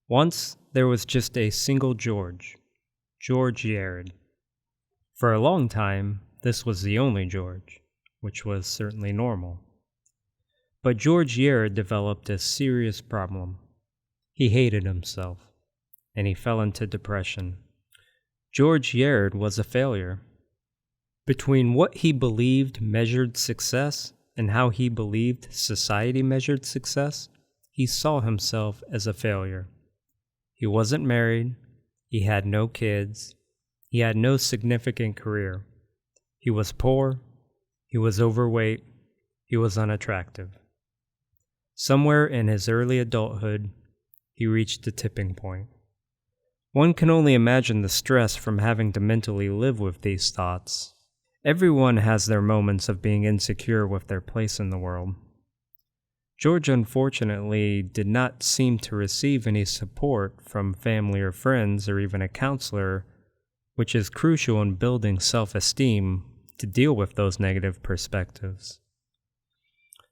Once there was just a single George, George Yarid. For a long time, this was the only George, which was certainly normal. But George Yarid developed a serious problem. He hated himself, and he fell into depression. George Yarid was a failure. Between what he believed measured success and how he believed society measured success, he saw himself as a failure. He wasn't married, he had no kids, he had no significant career. He was poor, he was overweight, he was unattractive. Somewhere in his early adulthood, he reached a tipping point. One can only imagine the stress from having to mentally live with these thoughts. Everyone has their moments of being insecure with their place in the world. George unfortunately did not seem to receive any support from family or friends or even a counselor, which is crucial in building self-esteem to deal with those negative perspectives.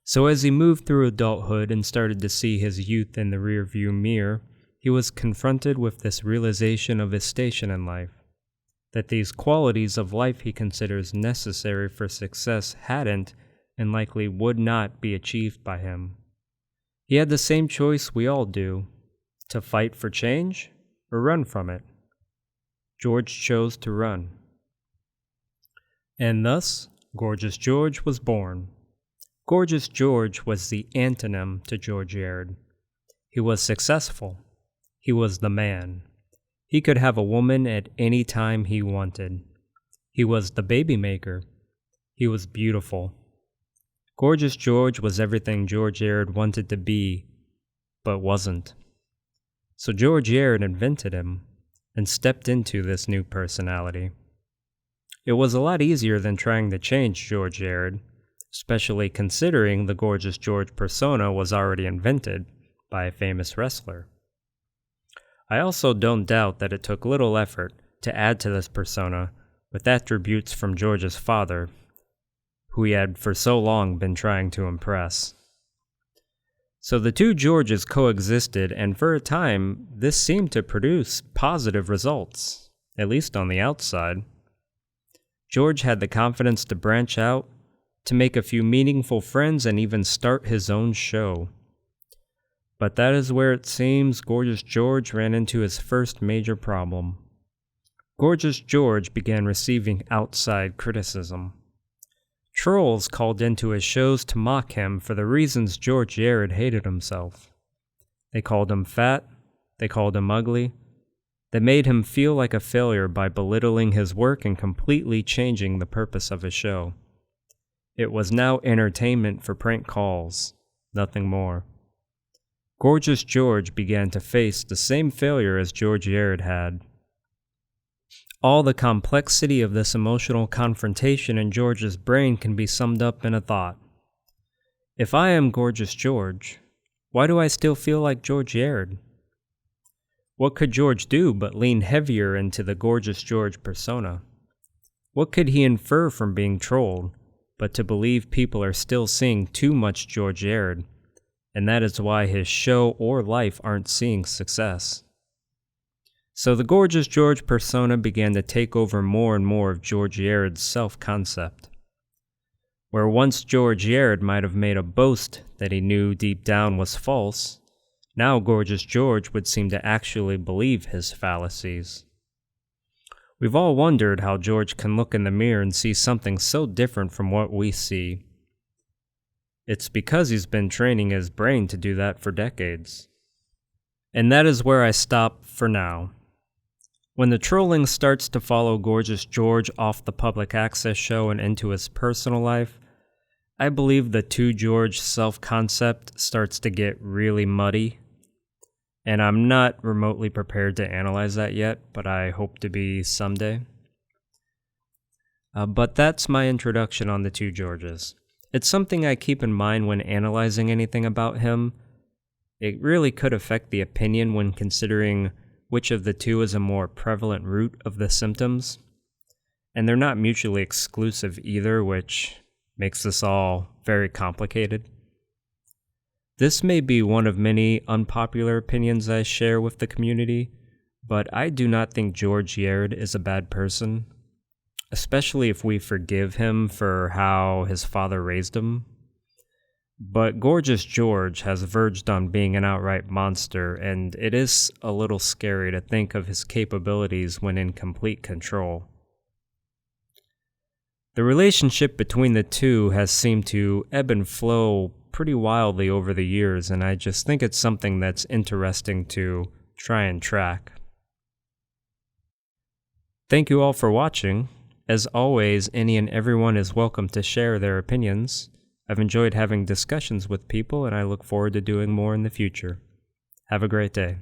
So as he moved through adulthood and started to see his youth in the rearview mirror, he was confronted with this realization of his station in life, that these qualities of life he considers necessary for success hadn't and likely would not be achieved by him. He had the same choice we all do, to fight for change or run from it. George chose to run. And thus, Gorgeous George was born. Gorgeous George was the antonym to George Yarid. He was successful. He was the man. He could have a woman at any time he wanted. He was the baby maker. He was beautiful. Gorgeous George was everything George Yarid wanted to be, but wasn't. So George Yarid invented him and stepped into this new personality. It was a lot easier than trying to change George Yarid, especially considering the Gorgeous George persona was already invented by a famous wrestler. I also don't doubt that it took little effort to add to this persona with attributes from George's father, who he had for so long been trying to impress. So the two Georges coexisted, and for a time, this seemed to produce positive results, at least on the outside. George had the confidence to branch out, to make a few meaningful friends, and even start his own show. But that is where it seems Gorgeous George ran into his first major problem. Gorgeous George began receiving outside criticism. Trolls called into his shows to mock him for the reasons George Yarid hated himself. They called him fat, they called him ugly, they made him feel like a failure by belittling his work and completely changing the purpose of his show. It was now entertainment for prank calls, nothing more. Gorgeous George began to face the same failure as George Yarid had. All the complexity of this emotional confrontation in George's brain can be summed up in a thought. If I am Gorgeous George, why do I still feel like George Yarid? What could George do but lean heavier into the Gorgeous George persona? What could he infer from being trolled but to believe people are still seeing too much George Yarid, and that is why his show or life aren't seeing success? So the Gorgeous George persona began to take over more and more of George Yarid's self-concept. Where once George Yarid might have made a boast that he knew deep down was false, now Gorgeous George would seem to actually believe his fallacies. We've all wondered how George can look in the mirror and see something so different from what we see. It's because he's been training his brain to do that for decades. And that is where I stop for now. When the trolling starts to follow Gorgeous George off the public access show and into his personal life, I believe the two George self-concept starts to get really muddy. And I'm not remotely prepared to analyze that yet, but I hope to be someday. But that's my introduction on the two Georges. It's something I keep in mind when analyzing anything about him. It really could affect the opinion when considering which of the two is a more prevalent root of the symptoms. And they're not mutually exclusive either, which makes this all very complicated. This may be one of many unpopular opinions I share with the community, but I do not think George Yarid is a bad person, especially if we forgive him for how his father raised him. But Gorgeous George has verged on being an outright monster, and it is a little scary to think of his capabilities when in complete control. The relationship between the two has seemed to ebb and flow pretty wildly over the years, and I just think it's something that's interesting to try and track. Thank you all for watching. As always, any and everyone is welcome to share their opinions. I've enjoyed having discussions with people, and I look forward to doing more in the future. Have a great day.